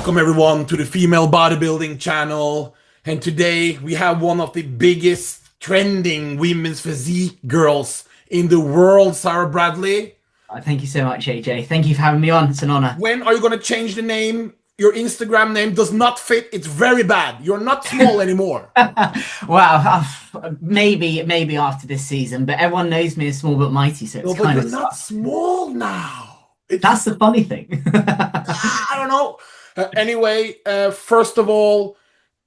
Welcome everyone to the Female Bodybuilding channel. And today we have one of the biggest trending women's physique girls in the world, Sara Bradley. Thank you so much, AJ. Thank you for having me on. It's an honor. When are you going to change the name? Your Instagram name does not fit. It's very bad. You're not small anymore. Wow, maybe after this season, but everyone knows me as small but mighty, so it's No, but kind you're of not small now. that's the funny thing. I don't know. Anyway, first of all,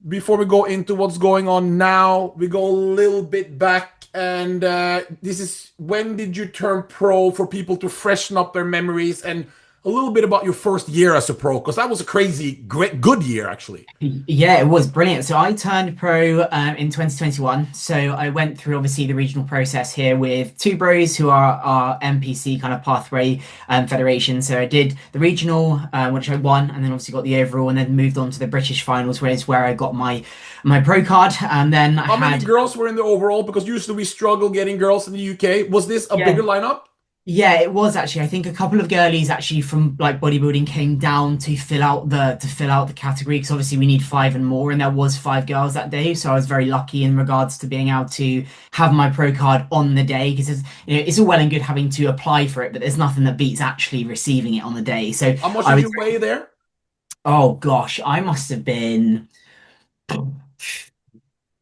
before we go into what's going on now, we go a little bit back. And this is, when did you turn pro, for people to freshen up their memories, and a little bit about your first year as a pro, because that was a crazy, great, good year, actually. Yeah, it was brilliant. So I turned pro in 2021. So I went through obviously the regional process here with two bros who are our NPC kind of pathway federation. So I did the regional, which I won, and then obviously got the overall, and then moved on to the British finals, where I got my pro card. And then How many girls were in the overall? Because usually we struggle getting girls in the UK. Was this a bigger lineup? Yeah, it was actually. I think a couple of girlies actually from like bodybuilding came down to fill out the category, because obviously we need five and more, and there was five girls that day. So I was very lucky in regards to being able to have my pro card on the day, because it's all well and good having to apply for it, but there's nothing that beats actually receiving it on the day. So how much did you weigh there? Oh gosh, I must have been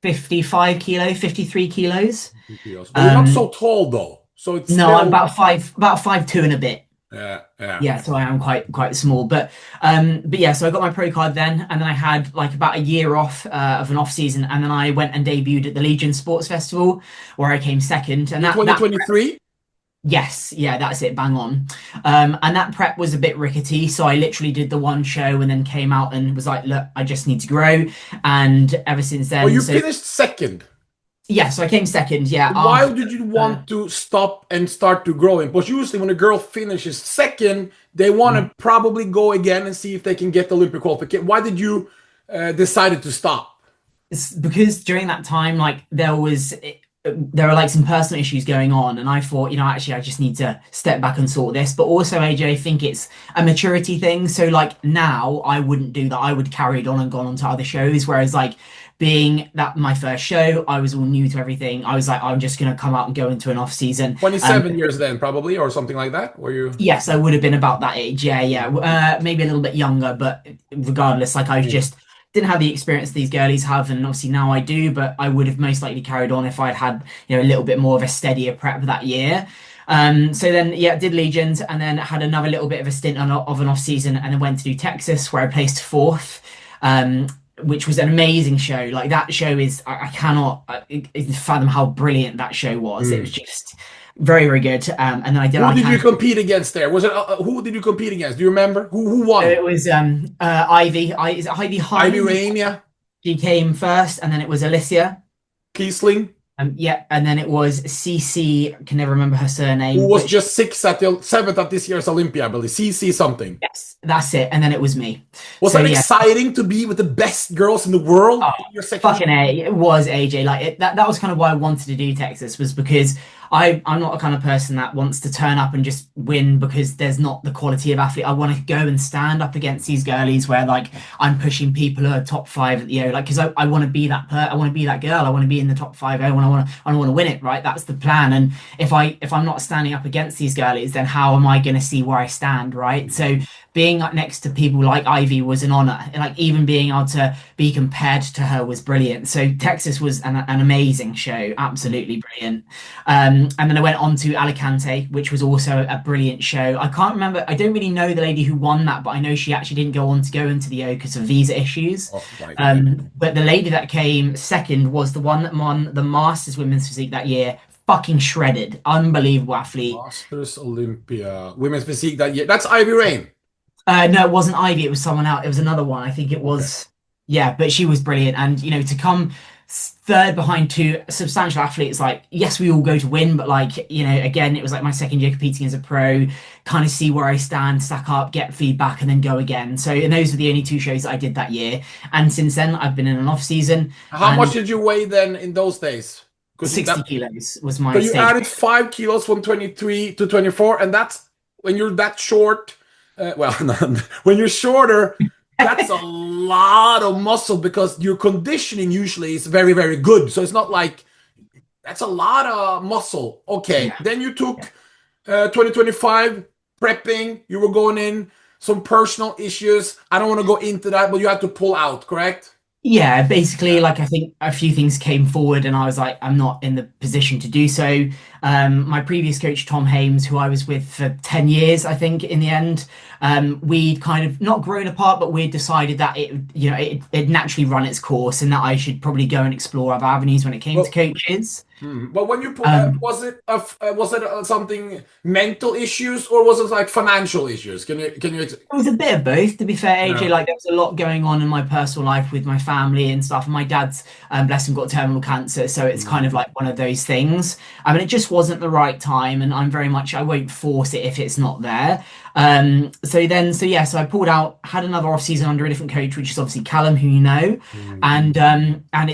55 kilo, 53 kilos. But you're not so tall though. So it's no, I'm about 5'2" and a bit. Yeah. So I am quite small, but yeah. So I got my pro card then, and then I had like about a year off of an off season, and then I went and debuted at the Legion Sports Festival, where I came second. And that 2023. Yes, yeah, that's it, bang on. And that prep was a bit rickety, so I literally did the one show and then came out and was like, look, I just need to grow. And ever since then, Oh, you finished second. Yeah, so I came second, yeah. Why did you want to stop and start to grow? Because usually when a girl finishes second, they want to probably go again and see if they can get the Olympic qualification. Why did you decided to stop? It's because during that time, like there were like some personal issues going on, and I thought, actually I just need to step back and sort this. But also, AJ, I think it's a maturity thing. So like now I wouldn't do that. I would carried on and gone on to other shows, whereas like being that my first show, I was all new to everything. I was like, I'm just going to come out and go into an off season. 27 years then, probably, or something like that. Were you? Yes, I would have been about that age. Yeah. Maybe a little bit younger, but regardless, like I just didn't have the experience these girlies have, and obviously now I do. But I would have most likely carried on if I'd had a little bit more of a steadier prep that year. So then, yeah, did Legions, and then had another little bit of a stint of an off season, and then went to do Texas, where I placed fourth. Which was an amazing show. Like that show is, I cannot fathom how brilliant that show was. It was just very, very good. And then I did. Who did you compete against there? Was it who did you compete against? Do you remember who won? It was Ivy. Is it Ivy Hine? Ivy Rain, yeah. She came first, and then it was Alicia Kiesling. Yeah, and then it was CC. Can never remember her surname. Who was just seventh at this year's Olympia, I believe. CC something. Yes, that's it. And then it was me. Was that exciting to be with the best girls in the world? Oh, fucking A. It was, AJ. Like that was kind of why I wanted to do Texas, was because I'm not a kind of person that wants to turn up and just win because there's not the quality of athlete. I want to go and stand up against these girlies where like I'm pushing people who are top five, like, because I want to be that I want to be that girl. I want to be in the top 5 and I want to win it, right? That's the plan. And if I'm not standing up against these girlies, then how am I going to see where I stand, right? So being up next to people like Ivy was an honor, and like even being able to be compared to her was brilliant. So Texas was an amazing show, absolutely brilliant. And then I went on to Alicante, which was also a brilliant show. I can't remember, I don't really know the lady who won that, but I know she actually didn't go on to go into the O because of visa issues. But the lady that came second was the one that won the Masters Women's Physique that year. Fucking shredded, unbelievable athlete. Masters Olympia Women's Physique that year. That's Ivy Rain. No, it wasn't Ivy. It was someone else. It was another one. I think it was. Yeah, but she was brilliant. And, to come third behind two substantial athletes, like, yes, we all go to win, but like, again, it was like my second year competing as a pro, kind of see where I stand, stack up, get feedback, and then go again. So, and those were the only two shows that I did that year. And since then, I've been in an off season. How much did you weigh then in those days? 60 kilos was my So you added 5 kilos from 23 to 24, and that's when you're that short. When you're shorter, that's a lot of muscle because your conditioning usually is very, very good. So it's not like that's a lot of muscle. Okay. Yeah. Then you Yeah. took 2025 prepping. You were going in some personal issues. I don't want to go into that, but you had to pull out, correct? Yeah, basically, Yeah. like I think a few things came forward, and I was like, I'm not in the position to do so. My previous coach, Tom Hames, who I was with for 10 years, I think, in the end, we'd kind of not grown apart, but we'd decided that it naturally run its course and that I should probably go and explore other avenues when it came to Well, coaches. But when you put, Um, was it something mental issues or was it like financial issues? Can you? It was a bit of both, to be fair, AJ. Yeah. Like there was a lot going on in my personal life with my family and stuff. And my dad's, bless him, got terminal cancer, so it's kind of Mm. like one of those things. I mean, it just wasn't the right time, and I'm very much I won't force it if it's not there. So I pulled out, had another off season under a different coach, which is obviously Callum, who you know, Mm. and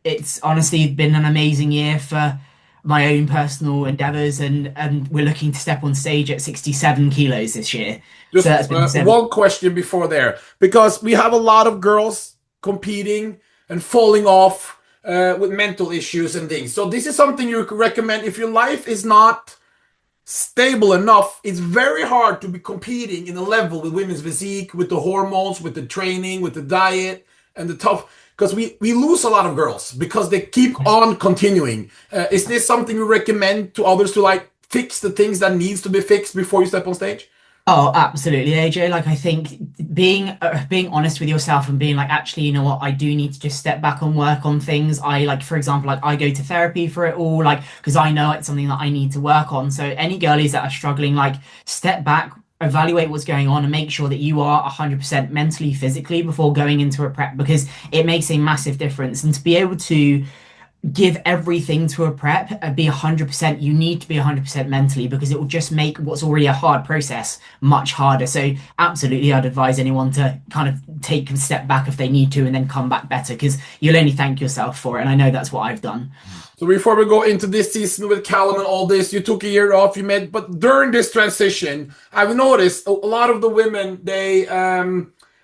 it's honestly been an amazing year for my own personal endeavors, and we're looking to step on stage at 67 kilos this year. So Just that's been seven. one question before there, because we have a lot of girls competing and falling off with mental issues and things. So this is something you could recommend if your life is not stable enough. It's very hard to be competing in a level with women's physique, with the hormones, with the training, with the diet, and the tough. Because we lose a lot of girls because they keep on continuing. Is this something you recommend to others to like fix the things that needs to be fixed before you step on stage? Oh, absolutely, AJ. Like I think being honest with yourself and being like, actually, you know what, I do need to just step back and work on things. I like, for example, like I go to therapy for it all, like because I know it's something that I need to work on. So any girlies that are struggling, like step back, evaluate what's going on, and make sure that you are 100% mentally, physically before going into a prep because it makes a massive difference. And to be able to give everything to a prep and be 100%, you need to be 100% mentally because it will just make what's already a hard process much harder. So absolutely, I'd advise anyone to kind of take a step back if they need to and then come back better because you'll only thank yourself for it. And I know that's what I've done. So before we go into this season with Callum and all this, you took a year off, you met, but during this transition, I've noticed a lot of the women, they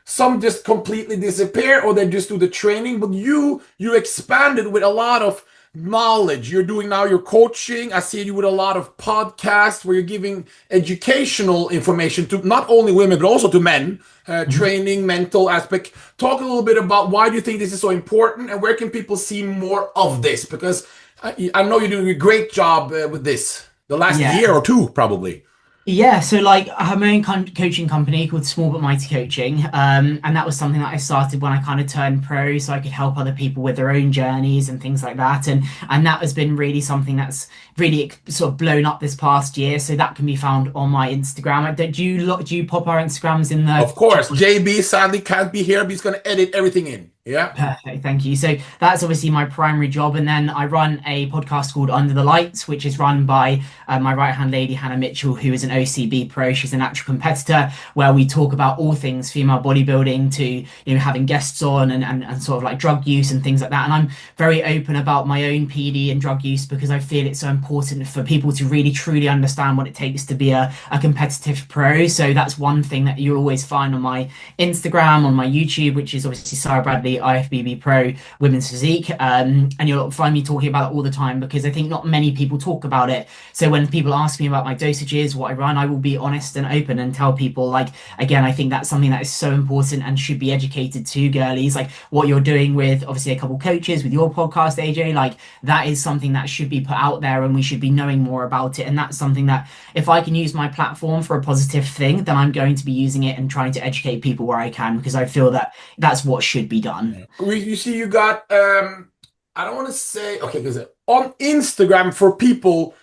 some just completely disappear or they just do the training, but you expanded with a lot of knowledge. You're doing now your coaching. I see you with a lot of podcasts where you're giving educational information to not only women but also to men, Mhm. training, mental aspect. Talk a little bit about why do you think this is so important and where can people see more of this? Because I know you're doing a great job with this the last Yeah. year or two, probably. Yeah, so like I have my own coaching company called Small But Mighty Coaching, and that was something that I started when I kind of turned pro, so I could help other people with their own journeys and things like that, and that has been really something that's really sort of blown up this past year. So that can be found on my Instagram. Do you pop our Instagrams in the Of course, chat? JB sadly can't be here, but he's going to edit everything in. Yeah. Perfect, thank you. So that's obviously my primary job, and then I run a podcast called Under the Lights, which is run by my right-hand lady Hannah Mitchell, who is an OCB pro. She's a natural competitor, where we talk about all things female bodybuilding, to having guests on and sort of like drug use and things like that. And I'm very open about my own PD and drug use because I feel it's so important for people to really truly understand what it takes to be a competitive pro. So that's one thing that you'll always find on my Instagram, on my YouTube, which is obviously Sara Bradley, IFBB Pro Women's Physique. And you'll find me talking about it all the time because I think not many people talk about it. So when people ask me about my dosages, what I run, I will be honest and open and tell people, like, again, I think that's something that is so important and should be educated to girlies. Like what you're doing with obviously a couple coaches with your podcast, AJ, like that is something that should be put out there and we should be knowing more about it. And that's something that if I can use my platform for a positive thing, then I'm going to be using it and trying to educate people where I can because I feel that that's what should be done. You see, you got I don't want to say okay because on Instagram for people,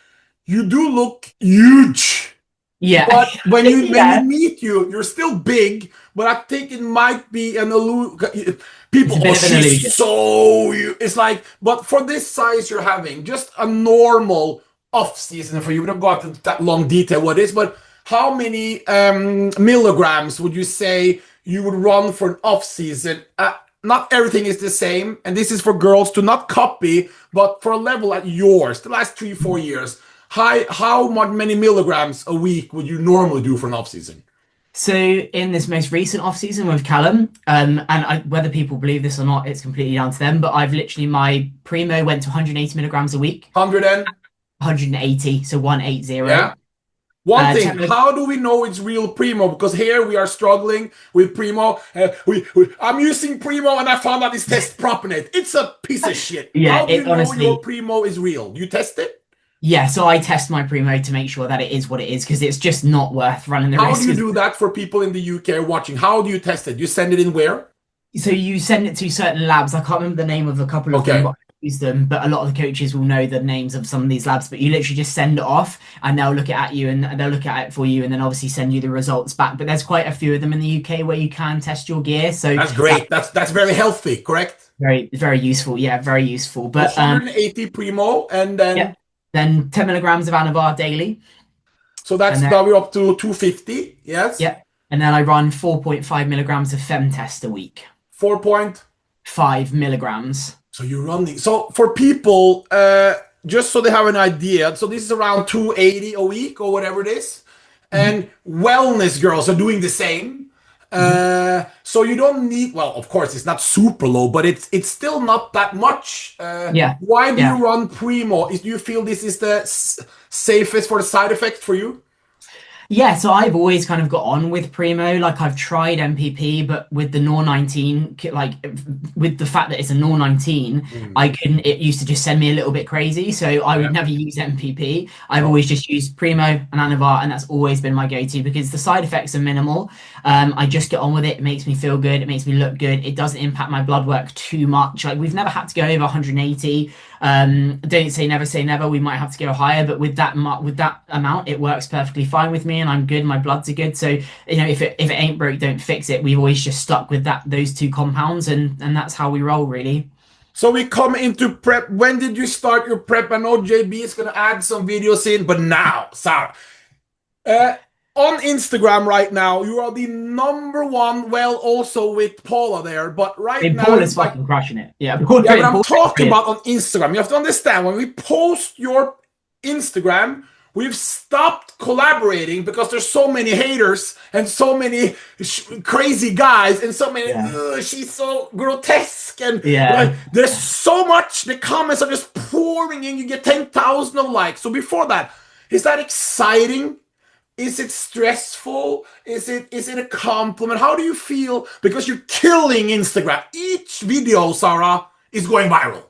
you do look huge. Yeah. But when you Yeah. meet you, you're still big. But I think it might be an illusion. It's People, a oh, bit of an she's illusion. so. It's like, but for this size you're having, just a normal off season for you. We don't go into that long detail what it is, but how many milligrams would you say you would run for an off season? Not everything is the same, and this is for girls to not copy, but for a level at yours, the last 3 4 years. How many milligrams a week would you normally do for an off season? So in this most recent off season with Callum, whether people believe this or not, it's completely down to them. But I've literally my primo went to 180 milligrams a week, 100 and 180, so 180. yeah. One thing, 10 how do we know it's real Primo? Because here we are struggling with Primo. I'm using Primo and I found out it's test propernet. It's a piece of shit. Yeah, How do it you know your honestly, Primo is real? You test it? yeah. So I test my primo to make sure that it is what it is because it's just not worth running the How do risk. you do that for people in the UK watching? How do you test it? You send it in where? So you send it to certain labs. I can't remember the name of a couple of them, Okay, but I use them. But a lot of the coaches will know the names of some of these labs. But you literally just send it off, and they'll look at you, and they'll look at it for you, and then obviously send you the results back. But there's quite a few of them in the UK where you can test your gear, so that's that's great. That's very healthy, correct? very useful. Yeah, very useful. So But 180 Primo, and yeah, then then 10 milligrams of Anavar daily, so and that's then now we're up to 250. Yes, yeah, and then I run 4.5 milligrams of Fem test a week. 4 point. 5 milligrams. So you're running. So for people, just so they have an idea, so this is around 280 a week or whatever it is, Mhm, and wellness girls are doing the same. mhm. So you don't need. Well, of course, it's not super low, but it's still not that much. Yeah, Why do you yeah. run Primo? Do you feel this is the safest for the side effect for you? Yeah, so I've always kind of got on with Primo. Like I've tried MPP, but with the NOR 19, like with the fact that it's a NOR 19, Mm, I couldn't, it used to just send me a little bit crazy. So I would yeah. never use MPP. I've No. always just used Primo and Anavar, and that's always been my go-to because the side effects are minimal. I just get on with it. It makes me feel good. It makes me look good. It doesn't impact my blood work too much. Like we've never had to go over 180. Don't say never. We might have to go higher, but with that amount, it works perfectly fine with me, and I'm good. My bloods are good. So if it ain't broke, don't fix it. We've always just stuck with those two compounds, and that's how we roll, really. So we come into prep. When did you start your prep? I know JB is gonna add some videos in, but now, Sarah, Uh, on Instagram right now, you are the number one. Well, also with Paula there, but right Hey, now Paul is it's like, fucking crushing it. Yeah, yeah, but I'm Paul, talking brilliant. about on Instagram. You have to understand when we post your Instagram, we've stopped collaborating because there's so many haters and so many crazy guys and so many. Yeah, She's so grotesque and yeah, like there's so much. The comments are just pouring in. You get 10,000 of likes. So before that, is that exciting? Is it stressful? Is it a compliment? How do you feel? Because you're killing Instagram. Each video, Sarah, is going viral.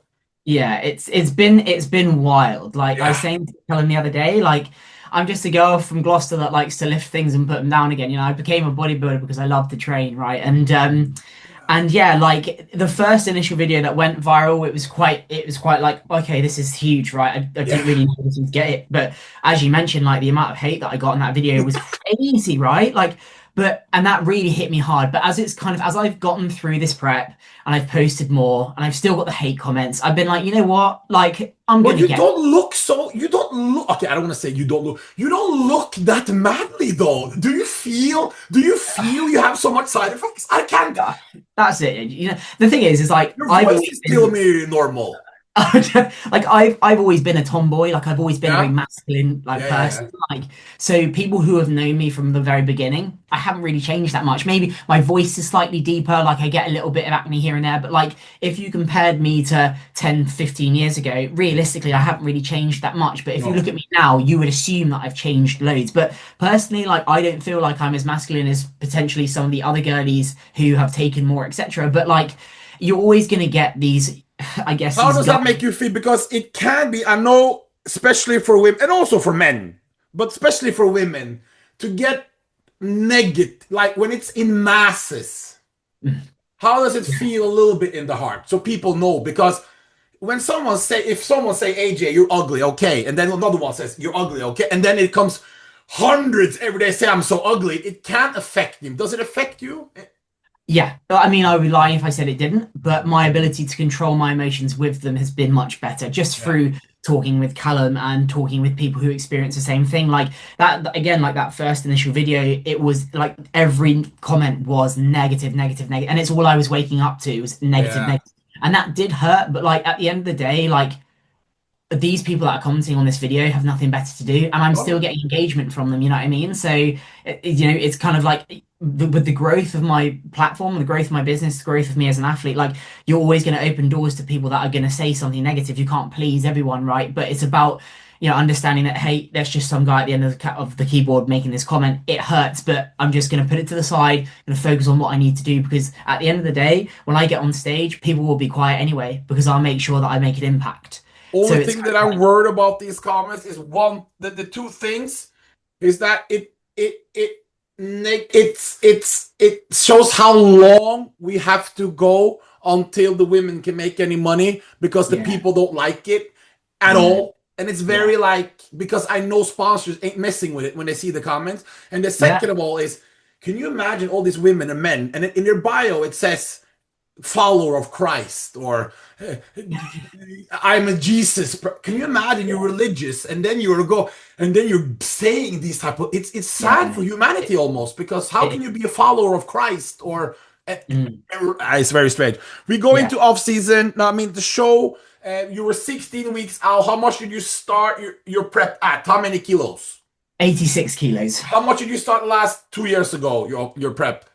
yeah. It's been wild. Like I was Yeah. saying to Helen the other day, like I'm just a girl from Gloucester that likes to lift things and put them down again. I became a bodybuilder because I love to train, right? And yeah, like the first initial video that went viral, it was quite like, okay, this is huge, right? I didn't Yeah. really know to get it. But as you mentioned, like the amount of hate that I got in that video was crazy, right? And that really hit me hard. But as I've gotten through this prep and I've posted more and I've still got the hate comments, I've been like, you know what? Like, I'm But gonna you get don't look so. You don't look. Okay, I don't want to say you don't look. You don't look that madly though. Do you feel? Do you feel you have so much side effects? I can't. uh, that's it. The thing is like Your I've voice always is still been me normal. like I've always been a tomboy. Like I've always been a very Yeah. masculine like Yeah. Yeah. person. Yeah. Like so people who have known me from the very beginning, I haven't really changed that much. Maybe my voice is slightly deeper, like I get a little bit of acne here and there, but like if you compared me to 10, 15 years ago, realistically I haven't really changed that much. But if you look No. at me now, you would assume that I've changed loads. But personally, like I don't feel like I'm as masculine as potentially some of the other girlies who have taken more, etc. But like you're always gonna get these I guess How these does guys. that make you feel? Because it can be, I know, especially for women and also for men, but especially for women, to get negative, like when it's in masses, how does it feel a little bit in the heart? So people know, because when if someone say, AJ, you're ugly, okay, and then another one says, you're ugly, okay, and then it comes hundreds every day say, I'm so ugly, it can't affect you. Does it affect you? Yeah, I mean, I would lie if I said it didn't, but my ability to control my emotions with them has been much better just Yeah. through talking with Callum and talking with people who experience the same thing. Like that, again, like that first initial video, it was like every comment was negative, negative, negative. And it's all I was waking up to was negative, Yeah. negative. And that did hurt, but like at the end of the day, like these people that are commenting on this video have nothing better to do, and I'm still Oh, getting engagement from them. You know what I mean? So, it's kind of like with the growth of my platform, the growth of my business, the growth of me as an athlete, like you're always going to open doors to people that are going to say something negative. You can't please everyone, right? But it's about understanding that, hey, there's just some guy at the end of the keyboard making this comment. It hurts, but I'm just going to put it to the side, going to focus on what I need to do, because at the end of the day, when I get on stage, people will be quiet anyway because I'll make sure that I make an impact. So only it's thing kind that of I'm like, worried about these comments is one, the two things is that it shows how long we have to go until the women can make any money because the yeah, people don't like it at yeah, all. And it's yeah, very like, because I know sponsors ain't messing with it when they see the comments. And the yeah, second of all is, can you imagine all these women and men, and in their bio it says follower of Christ, or I'm a Jesus. Can you imagine you're religious and then you're saying these type of, it's sad yeah. for humanity It, almost, because how can it, you be a follower of Christ, or mm, it's very strange. We go yeah, into off season now. I mean, the show, you were 16 weeks out. How much did you start your prep at? How many kilos? 86 kilos. How much did you start last 2 years ago, your prep?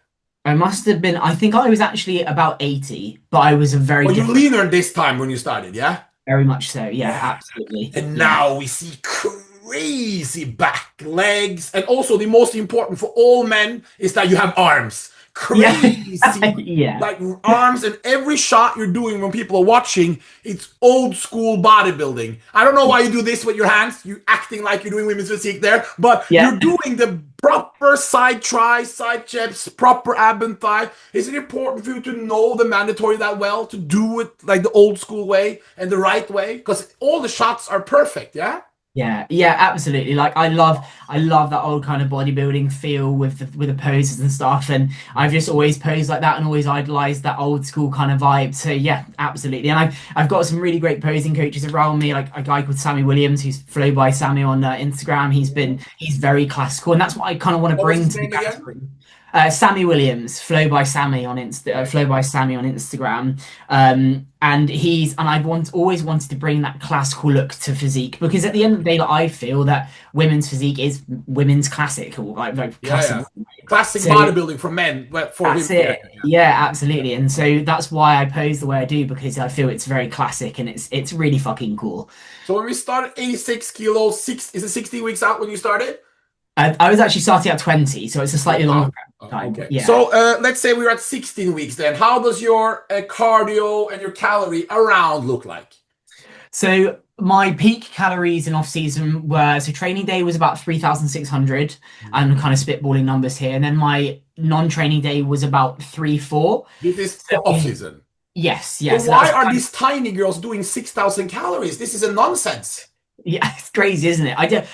I must have been, I think I was actually about 80, but I was a very Well, you different, leaner this time when you started, yeah? very much so. Yeah, Yeah. absolutely. And Yeah. now we see crazy back, legs, and also the most important for all men is that you have arms. Yeah. Crazy, Yeah. like arms, and every shot you're doing when people are watching, it's old school bodybuilding. I don't know why you do this with your hands. You acting like you're doing women's physique there, but Yeah. you're doing the proper side try, side chaps, proper ab and thigh. Is it important for you to know the mandatory that well, to do it like the old school way and the right way? Because all the shots are perfect, yeah? Yeah, yeah, absolutely. Like I love that old kind of bodybuilding feel with the poses and stuff. And I've just always posed like that and always idolized that old school kind of vibe. So yeah, absolutely. And I've got some really great posing coaches around me, like a guy called Sammy Williams, who's Flow by Sammy on Instagram. He's very classical, and that's what I kind of want to What was bring his to the name again? category. Sammy Williams, Okay. Flow by Sammy on Instagram. And always wanted to bring that classical look to physique, because at the end of the day, like, I feel that women's physique is women's classic, or like Yeah, classic. yeah. Classic So bodybuilding for men, but for that's women. Yeah, it. Yeah, absolutely. And so that's why I pose the way I do, because I feel it's very classic and it's really fucking cool. so when we started 86 kilos, is it 60 weeks out when you started? I was actually starting at 20, so it's a Oh, slightly longer time. okay. Yeah. So let's say we were at 16 weeks then. How does your cardio and your calorie around look like? So my peak calories in off season were, so training day was about 3,600. I'm kind of spitballing numbers here. And then my non-training day was about 3-4. This is So off season. yes, So yes. So why that's are kind of, these tiny girls doing 6,000 calories? This is a nonsense. yeah, it's crazy, isn't it? I don't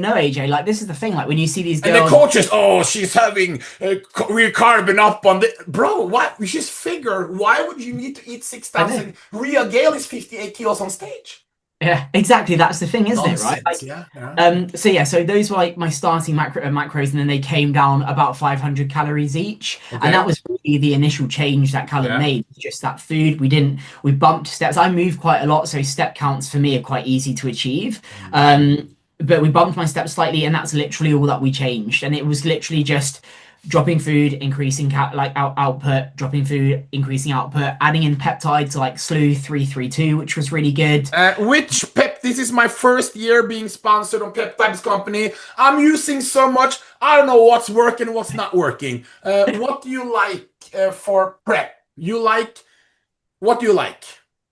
know, AJ. Like, this is the thing. Like, when you see these And the girls, coaches, oh, she's having real carbon up on the. Bro, what? We just figure, why would you need to eat I know. 6,000? Rhea Gale is 58 kilos on stage. Yeah, exactly. That's the thing, isn't it? Right? Nonsense, Like, yeah. Yeah. so yeah, so those were like my starting macros, and then they came down about 500 calories each, and that Okay. was really the initial change that Callum Yeah. made. Just that food, we bumped steps. I move quite a lot, so step counts for me are quite easy to achieve. But we bumped my steps slightly, and that's literally all that we changed, and it was literally just dropping food, increasing output, dropping food, increasing output, adding in peptides like Slew 332, which was really good. Which pep? This is my first year being sponsored on Peptides Company. I'm using so much. I don't know what's working, what's not working. What do you like for prep? You like what do you like?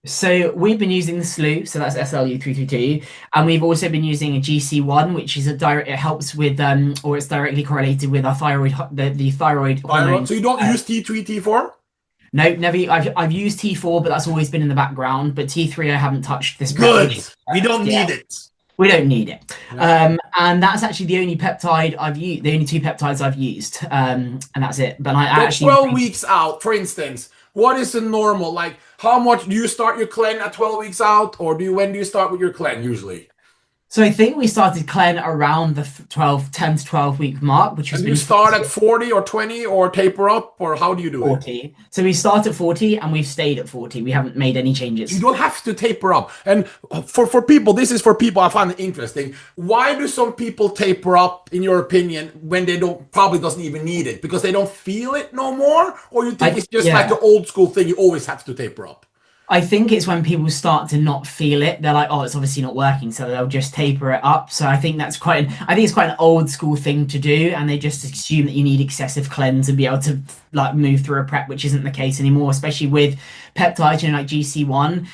So we've been using the Slew, so that's SLU 332, and we've also been using a GC1, which is a direct. It helps with or it's directly correlated with our the thyroid Thyroid. hormone. So you don't use T3, T4? No, never. I've used T4, but that's always been in the background. But T3, I haven't touched this prep. Good. We don't Yeah, need it. we don't need it. Yeah. And that's actually the only peptide I've used, the only two peptides I've used, and that's it. But I So actually, 12 weeks out, for instance, what is the normal? Like, how much do you start your cleanse at 12 weeks out, or when do you start with your cleanse usually? So I think we started Clen around the 10 to 12 week mark, which has And you been start at 40 or 20 or taper up, or how do you do it? 40. So we start at 40 and we've stayed at 40. We haven't made any You changes. don't have to taper up. And for people, this is for people I find it interesting. Why do some people taper up, in your opinion, when they don't probably doesn't even need it? Because they don't feel it no more? Or you think it's just like Yeah. an old school thing, you always have to taper up? I think it's when people start to not feel it. They're like, oh, it's obviously not working, so they'll just taper it up. So I think I think it's quite an old school thing to do, and they just assume that you need excessive cleanse and be able to like move through a prep, which isn't the case anymore, especially with peptides, like GC1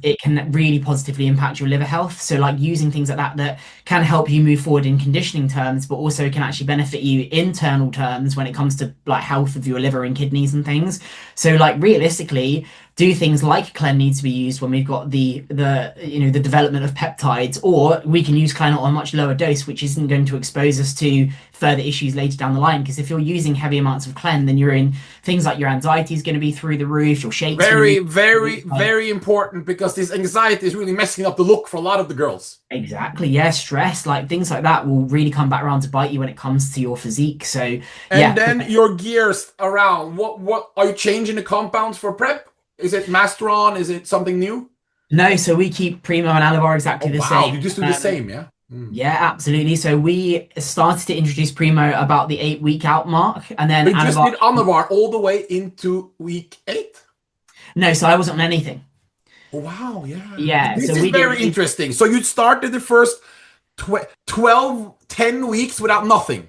it can really positively impact your liver health. So like using things like that can help you move forward in conditioning terms, but also can actually benefit you internal terms when it comes to like health of your liver and kidneys and things. So like realistically, do things like Clen needs to be used when we've got the development of peptides, or we can use Clen at a much lower dose, which isn't going to expose us to further issues later down the line. Because if you're using heavy amounts of Clen, then you're in things like your anxiety is going to be through the roof, your shake's going to Very, be very, very important, because this anxiety is really messing up the look for a lot of the girls. exactly, yeah, stress, like things like that will really come back around to bite you when it comes to your physique. So And yeah, then your gears around. What are you changing the compounds for prep? Is it Masteron? Is it something new? no, so we keep Primo and Anavar Oh exactly the wow, same. you just do the same, yeah? Mm. Yeah, absolutely. So we started to introduce Primo about the 8 week out mark, and then But you just Anavar. did Omnivar all the way into week 8? No, so I wasn't on anything. Oh, wow, yeah. Yeah, This so is we did. very interesting. So you started the first 12, 10 weeks without nothing.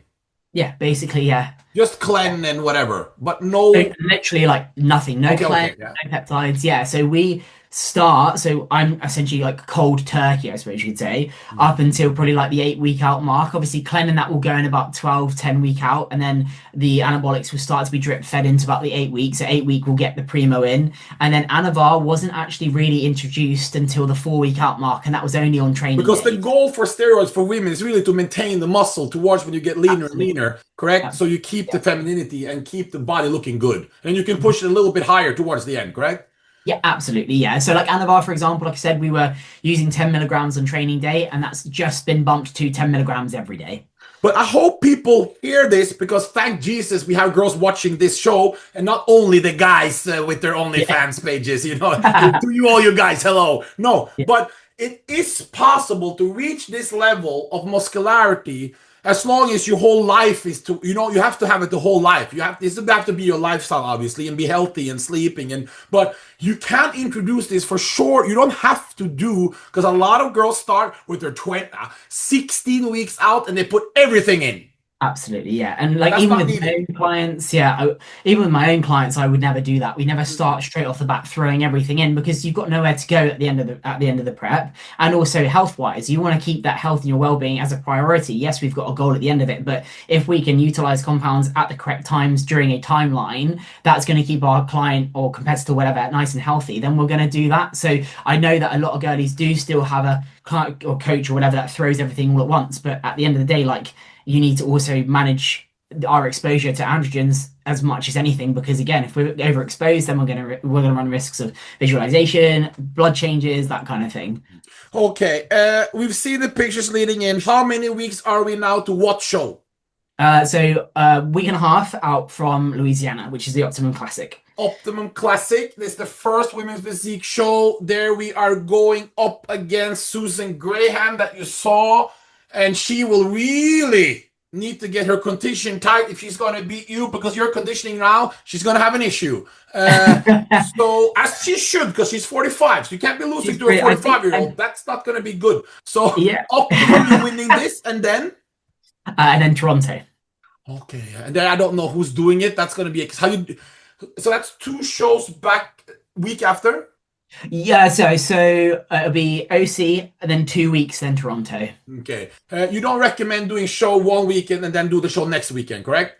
Yeah, basically, yeah. Just cleanse and whatever. But So no. literally like nothing, no Okay, cleanse, okay, yeah. no peptides. Yeah, so we start. So I'm essentially like cold turkey, I suppose you could say, Mm. up until probably like the 8 week out mark. Obviously, cleansing that will go in about 12, 10 week out, and then the anabolics will start to be drip fed into about the 8 weeks. So 8 week will get the primo in, and then Anavar wasn't actually really introduced until the 4 week out mark, and that was only on training Because the days. goal for steroids for women is really to maintain the muscle towards when you get leaner and Absolutely. leaner, correct? So Absolutely. you keep the femininity and keep the body looking good. And you can push it a little bit higher towards the end, correct? Yeah, absolutely. Yeah. So, like Anavar, for example, like I said, we were using 10 milligrams on training day, and that's just been bumped to 10 milligrams every day. But I hope people hear this, because thank Jesus we have girls watching this show, and not only the guys with their Yeah. OnlyFans pages, to you all you guys, hello. No, Yeah, but it is possible to reach this level of muscularity as long as your whole life is you have to have it the whole life. This have to be your lifestyle, obviously, and be healthy and sleeping. But you can't introduce this for sure. You don't have to do, because a lot of girls start with their 16 weeks out and they put everything in. absolutely. Yeah. And And like that's even not with my needed. own clients, even with my own clients, I would never do that. We never start straight off the bat throwing everything in because you've got nowhere to go at the end of the prep. And also health wise, you want to keep that health and your well-being as a priority. Yes, we've got a goal at the end of it, but if we can utilize compounds at the correct times during a timeline, that's going to keep our client or competitor, whatever, nice and healthy, then we're going to do that. So I know that a lot of girlies do still have a client or coach or whatever that throws everything all at once, but at the end of the day, like you need to also manage our exposure to androgens as much as anything, because again, if we're overexposed, then we're gonna run risks of visualization, blood changes, that kind of thing. Okay, we've seen the pictures leading in. How many weeks are we now to what show? Week and a half out from Louisiana, which is the Optimum Classic. Optimum Classic. This is the first women's physique show. There we are going up against Susan Graham that you saw, and she will really need to get her condition tight if she's going to beat you, because your conditioning now, she's going to have an issue. So, as she should, because she's 45. So you can't be losing to a 45-year-old. That's not going to be good. So, Yeah, Optimum, you're winning this, and then? and then Toronto. Okay, and then I don't know who's doing it. That's going to be how you. So that's 2 shows back week after. Yeah, so it'll be OC and then 2 weeks, then Toronto. Okay, you don't recommend doing show one weekend and then do the show next weekend, correct?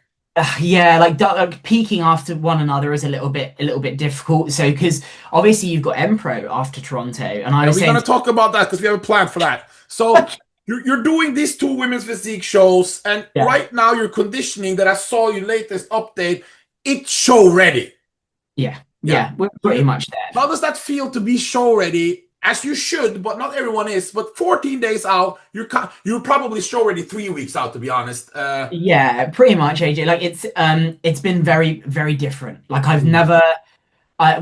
Yeah, like peaking after one another is a little bit difficult. So because obviously you've got Empro after Toronto, and I And was we're saying, gonna talk about that because we have a plan for that. So you're doing these 2 women's physique shows, and yeah, right now your conditioning that I saw your latest update, it's show ready. yeah, Yeah. yeah, we're So pretty much there. how does that feel to be show ready as you should, but not everyone is. But 14 days out, you're probably still already 3 weeks out, to be honest. Yeah, pretty much, AJ. Like it's been very, very different. Like I've Mm. never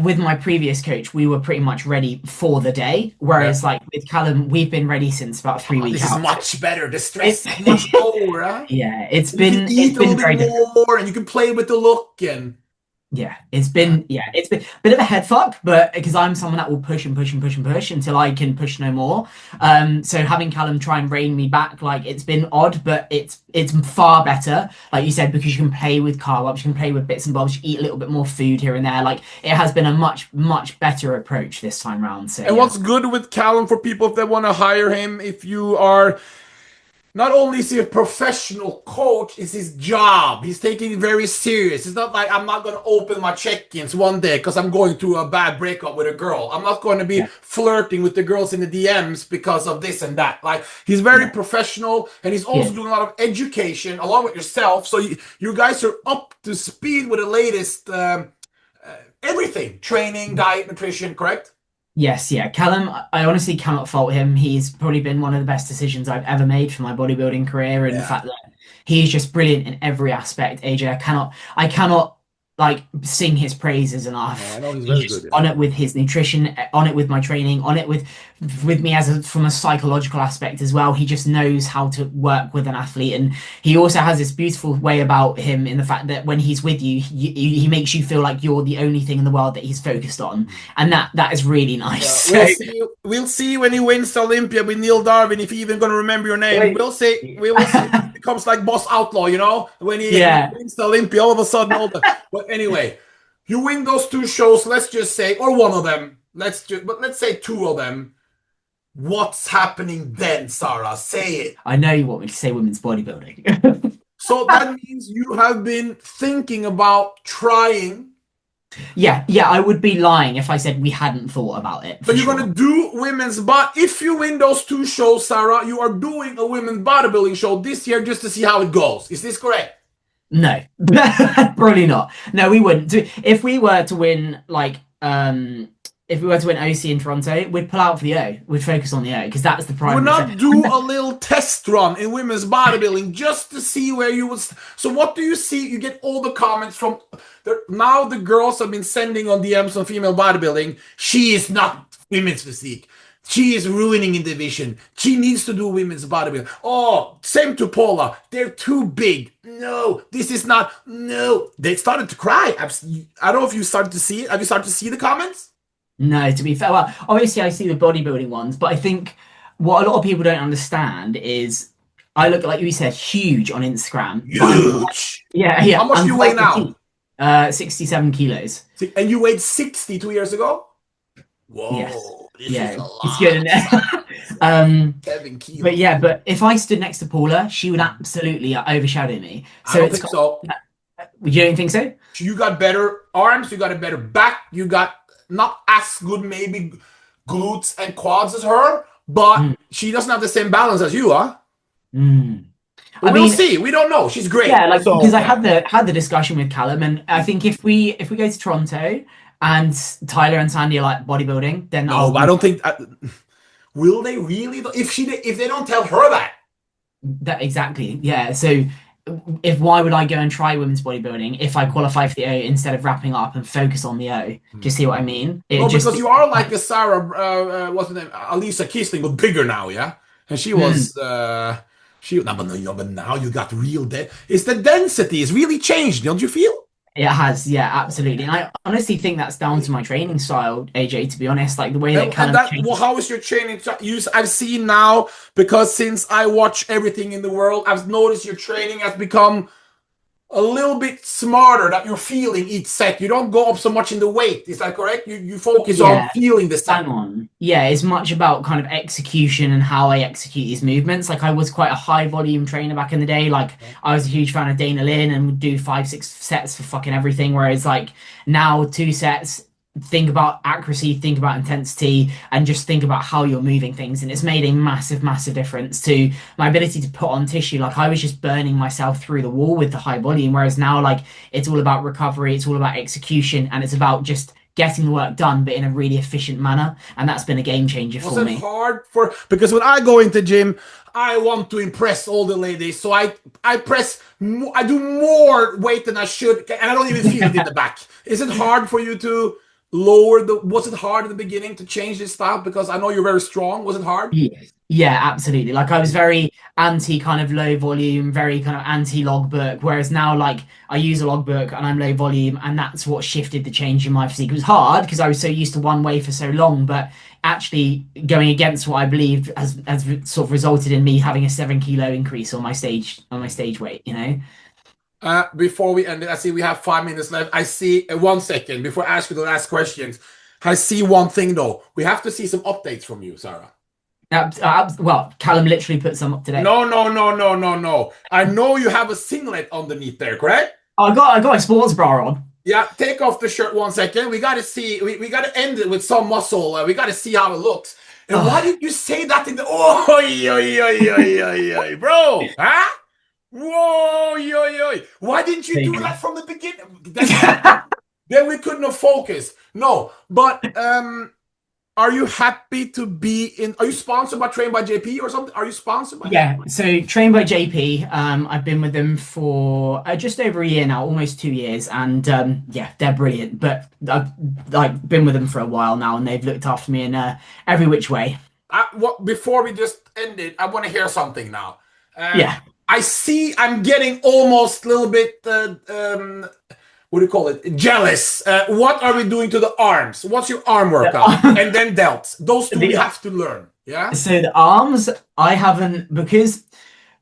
with my previous coach, we were pretty much ready for the day. Yeah. Whereas like with Callum, we've been ready since about three Oh, weeks this is out. So much better. The stress it is much lower, huh? yeah, And you can it's eat a little been bit very different. more, and you can play with the look, and It's been a bit of a head fuck, but because I'm someone that will push and push and push and push until I can push no more. So having Callum try and rein me back, like it's been odd, but it's far better, like you said, because you can play with carb ups, you can play with bits and bobs, you eat a little bit more food here and there. Like it has been a much better approach this time round. So and yeah. what's good with Callum for people if they want to hire him, if you are not only is he a professional coach, it's his job. He's taking it very serious. It's not like I'm not going to open my check-ins one day because I'm going through a bad breakup with a girl. I'm not going to be Yeah, flirting with the girls in the DMs because of this and that. Like he's very yeah, professional, and he's also yeah. doing a lot of education along with yourself. So you guys are up to speed with the latest everything: training, diet, nutrition. Correct? Yes, yeah. Callum, I honestly cannot fault him. He's probably been one of the best decisions I've ever made for my bodybuilding career, and the Yeah. fact that he's just brilliant in every aspect. AJ, I cannot like sing his praises Yeah, I enough. know he's He's very good. just Yeah. on it with his nutrition, on it with my training, on it with me as a from a psychological aspect as well. He just knows how to work with an athlete, and he also has this beautiful way about him in the fact that when he's with you, he makes you feel like you're the only thing in the world that he's focused on, and that is really nice. Yeah, So. we'll see. We'll see when he wins Olympia with Neil Darwin if he even gonna remember your name. Wait. We'll see. We will see if he becomes like Boss Outlaw, when he Yeah, wins the Olympia. All of a sudden, all the. But anyway, you win those two shows. Let's just say, or one of them. Let's say two of them. What's happening then, Sarah? Say it. I know you want me to say women's bodybuilding. So that means you have been thinking about trying. Yeah, I would be lying if I said we hadn't thought about it So for you're sure. gonna do women's, but if you win those two shows, Sarah, you are doing a women's bodybuilding show this year just to see how it goes. Is this correct? No, probably not. No, we wouldn't. If we were to win, like, if we were to win OC in Toronto, we'd pull out for the O. We'd focus on the O because that's the You would primary. not do a little test run in women's bodybuilding just to see where you would. So what do you see? You get all the comments from now. The girls have been sending on DMs on female bodybuilding. She is not women's physique. She is ruining in division. She needs to do women's bodybuilding. Oh, same to Paula. They're too big. No, this is not. No, they started to cry. I don't know if you started to see it. Have you started to see the comments? No, to be fair, well, obviously I see the bodybuilding ones, but I think what a lot of people don't understand is I look like you said huge on Instagram, but Huge. How much do I'm you weigh quite now? petite. 67 kilos. And you weighed 60 2 years ago? Yes. Whoa, this is Yeah, a it's good in lot. there. Um, 7 kilos. but yeah, but if I stood next to Paula, she would absolutely overshadow me. I So don't it's think got, so. you don't think so? You got better arms, you got a better back, you got not as good maybe glutes and quads as her, but Mm, she doesn't have the same balance as you, huh? mm. But I we'll mean, see. We don't know. She's great. yeah, like because So I yeah. had the discussion with Callum, and I think if we go to Toronto and Tyler and Sandy are like bodybuilding, then No, I'll but I be don't think will they really if they don't tell her that. that exactly. Yeah. So if why would I go and try women's bodybuilding if I qualify for the O instead of wrapping up and focus on the O? Do you see what I mean? It No, just because you are like a Sarah, what's her name? Alisa Kisling, but bigger now, yeah. And she Mm. was, no, but no, but now you got real It's the density is really changed, don't you feel? It has, yeah, absolutely. And I honestly think that's down to my training style, AJ, to be honest. Like the way that And Callum that, well, changed. how is your training? I've seen now because since I watch everything in the world, I've noticed your training has become a little bit smarter that you're feeling each set. You don't go up so much in the weight. Is that correct? You focus on Yeah, feeling the set. bang on. Yeah, it's much about kind of execution and how I execute these movements. Like I was quite a high volume trainer back in the day. Like I was a huge fan of Dana Lynn and would do 5, 6 sets for fucking everything. Whereas like now 2 sets, think about accuracy, think about intensity, and just think about how you're moving things. And it's made a massive difference to my ability to put on tissue. Like I was just burning myself through the wall with the high volume. Whereas now like it's all about recovery, it's all about execution, and it's about just getting the work done, but in a really efficient manner. And that's been a game changer Was for it me. hard for because when I go into gym, I want to impress all the ladies, so I do more weight than I should, and I don't even feel it in the back. Is it hard for you to lower the? Was it hard in the beginning to change this style? Because I know you're very strong. Was it hard? Yes. Yeah, absolutely. Like I was very anti kind of low volume, very kind of anti logbook, whereas now like I use a logbook and I'm low volume, and that's what shifted the change in my physique. It was hard because I was so used to one way for so long, but actually going against what I believed has sort of resulted in me having a 7 kilo increase on my stage weight, you know? Before we end it, I see we have 5 minutes left. I see 1 second before I ask you the last questions. I see one thing though. We have to see some updates from you, Sarah. Well, Callum literally put some up today. No, no, no, no, no, no. I know you have a singlet underneath there, correct? I got my sports bra on. Yeah, take off the shirt 1 second. We got to see, we got to end it with some muscle. We got to see how it looks. And why Oh, did you say that in the, oh, bro? Huh? Whoa, yo, yo. Why didn't you there do you that from the beginning? Then we couldn't have focused. No, but are you happy to be in? Are you sponsored by Train by JP or something? Are you sponsored by them? Yeah, so trained by JP. I've been with them for just over a year now, almost 2 years, and yeah, they're brilliant. But I've like been with them for a while now, and they've looked after me in every which way. Before we just end it, I want to hear something now. Uh, Yeah, I see. I'm getting almost a little bit. What do you call it? Jealous. What are we doing to the arms? What's your arm workout? And then delts. Those two we the have to learn. Yeah. so the arms I haven't because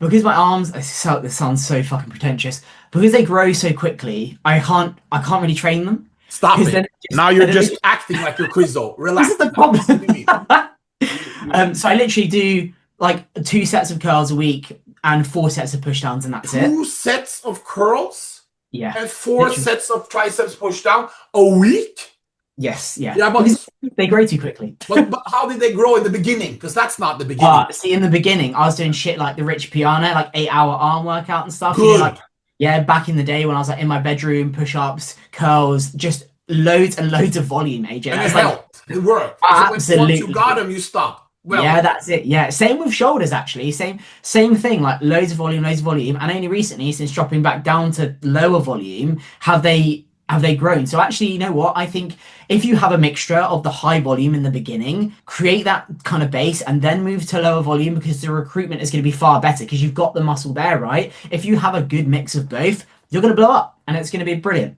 my arms. This sounds so fucking pretentious because they grow so quickly. I can't really train them Stop because it. then Now you're and then just acting like you're Quizzo. this is Relax the now. What do you mean? problem. You So I literally do like 2 sets of curls a week and 4 sets of push downs, and that's it. 2 sets of curls Yeah, and four literally. sets of triceps push down a week? Yes, yeah. Yeah, Because they grow too quickly. but how did they grow in the beginning? Because that's not the beginning. See, in the beginning, I was doing shit like the Rich Piana, like 8 hour arm workout and stuff. You know, Good. like yeah, back in the day when I was like in my bedroom, push ups, curls, just loads and loads of volume, AJ. And it That's like helped. It worked. So once you absolutely. got them, you stop. Well, Yeah, that's it. Yeah, same with shoulders actually. Same thing. Like loads of volume, and only recently, since dropping back down to lower volume, have they grown. So actually, you know what? I think if you have a mixture of the high volume in the beginning, create that kind of base, and then move to lower volume because the recruitment is going to be far better because you've got the muscle there, right? If you have a good mix of both, you're going to blow up, and it's going to be brilliant.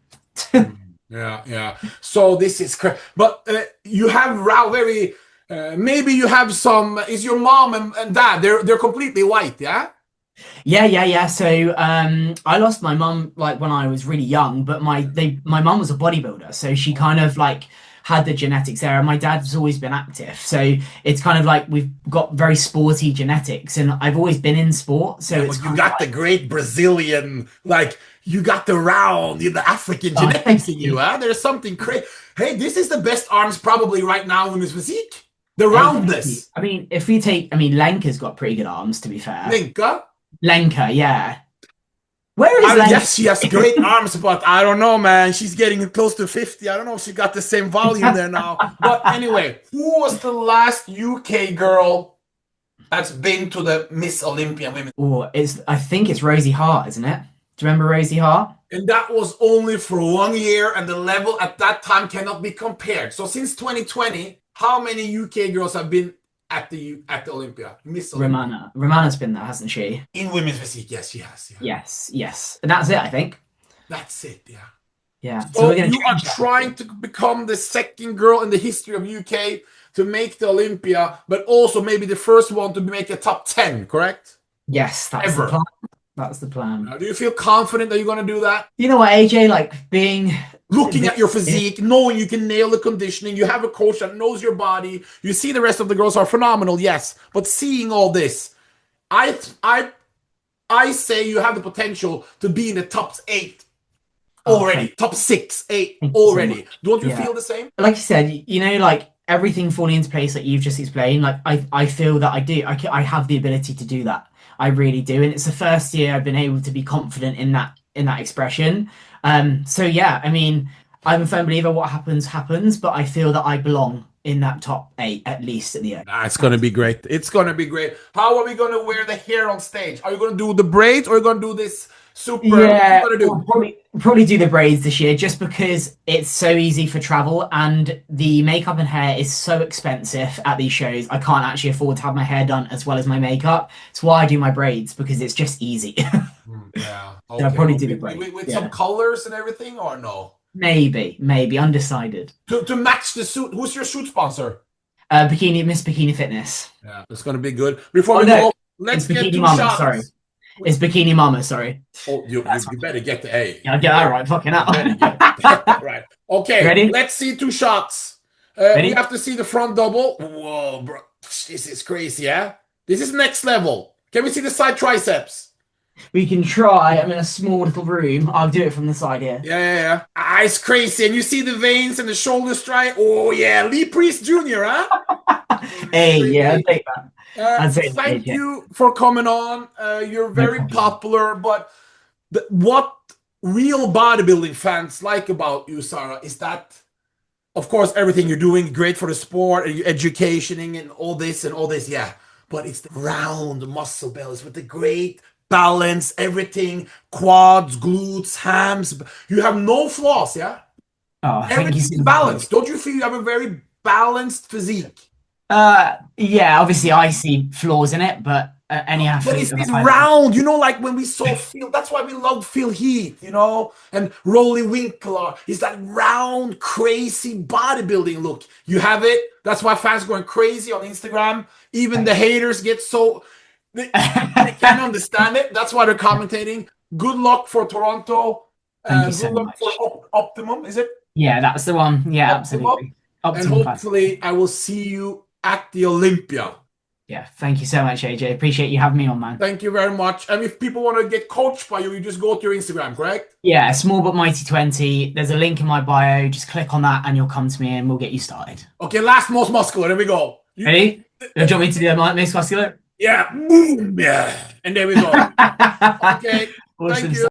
yeah, yeah. So this is correct. But you have very. Maybe you have some. Is your mom and dad? They're completely white, yeah. Yeah. So I lost my mum like when I was really young, but my mum was a bodybuilder, so she kind of like had the genetics there, and my dad's always been active. So it's kind of like we've got very sporty genetics, and I've always been in sport, so Yeah, it's but you kind of got the great Brazilian, like you got the round, the African oh, genetics thank in you, you. huh? There's something crazy. Hey, this is the best arms probably right now in his physique. The Oh, thank you. roundness. I mean, if we take, I mean, Lenka's got pretty good arms, to be fair. Linka. Lenka, yeah. Where is Yes, she has Lenka? great arms, but I don't know, man. She's getting close to 50. I don't know if she got the same volume there now. But anyway, who was the last UK girl that's been to the Miss Olympia Women? Oh, I think it's Rosie Hart, isn't it? Do you remember Rosie Hart? And that was only for 1 year, and the level at that time cannot be compared. So since 2020, how many UK girls have been at the Olympia, Miss Olympia? Romana's been there, hasn't she? In women's physique? Yes, she has. Yeah, Yes. And that's it, I think. that's it. Yeah. Yeah. So we're So gonna you are change that. trying to become the second girl in the history of UK to make the Olympia, but also maybe the first one to make the top 10, correct? Yes, that's the Ever. plan. That's the plan. Do you feel confident that you're going to do that? You know what, AJ? Like being Looking at your this, physique, knowing you can nail the conditioning, you have a coach that knows your body, you see the rest of the girls are phenomenal, yes, but seeing all this, I I I say you have the potential to be in the top 8 oh, already, top 6, 8 thank you so already. much. Don't you Yeah. feel the same? Like you said, you know, like everything falling into place like you've just explained, like I feel that I do. I have the ability to do that. I really do. And it's the first year I've been able to be confident in that expression. So yeah, I mean, I'm a firm believer what happens, happens, but I feel that I belong in that top 8 at least at the end. Nah, it's gonna be great. It's gonna be great. How are we gonna wear the hair on stage? Are you gonna do the braids or are you gonna do this super? What are you Yeah, gonna we'll do? probably do the braids this year just because it's so easy for travel and the makeup and hair is so expensive at these shows. I can't actually afford to have my hair done as well as my makeup. It's why I do my braids because it's just easy. Yeah. So I'll Okay. probably Well, do the braids. with some Yeah. colors and everything, or no? Maybe undecided. To match the suit. Who's your suit sponsor? Miss Bikini Fitness. Yeah, it's gonna be good. Before Oh we no, go, it's let's get Bikini two Mama. Sorry, shots. it's Bikini Mama. Sorry. Oh, That's you better get the A. yeah, I get that right. Fucking You hell. better get that right. Okay, Ready? let's see two shots. We Ready? have to see the front double. Whoa, bro. This is crazy, yeah? This is next level. Can we see the side triceps? We can try. I'm in a small little room. I'll do it from the side here. Yeah. Ah, it's crazy. And you see the veins and the shoulder stripe. Oh, yeah. Lee Priest Jr., huh? Hey, yeah, Crazy. I'd take that. I'd say that, Thank AJ. you for coming on. You're No very problem. popular, but what real bodybuilding fans like about you, Sara, is that, of course, everything you're doing great for the sport and your educationing and all this, yeah. But it's the round muscle bellies with the great balance, everything, quads, glutes, hams. You have no flaws, yeah. Oh, thank you Everything so is much. balanced. Don't you feel you have a very balanced physique? Yeah, obviously I see flaws in it, but any But athlete it's of a this high level. round, like when we saw Phil, that's why we love Phil Heath, and Rolly Winkler. It's that round, crazy bodybuilding look. You have it. That's why fans going crazy on Instagram. Even the Thank haters get so they, you. they can't understand it. That's why they're commentating. Good luck for Toronto. Thank you so Good luck for much. Optimum. Is it Yeah, that's the one. Yeah, Optimum? absolutely. And Optimum class. hopefully, I will see you at the Olympia. Yeah, thank you so much, AJ. Appreciate you having me on, man. Thank you very much. And if people want to get coached by you, you just go to your Instagram, correct? Yeah, small but mighty 20. There's a link in my bio. Just click on that and you'll come to me and we'll get you started. Okay, last most muscular. There we go. Ready? Do you want me to do my most muscular? Yeah, boom, yeah. And there we go. Okay, thank Awesome. you.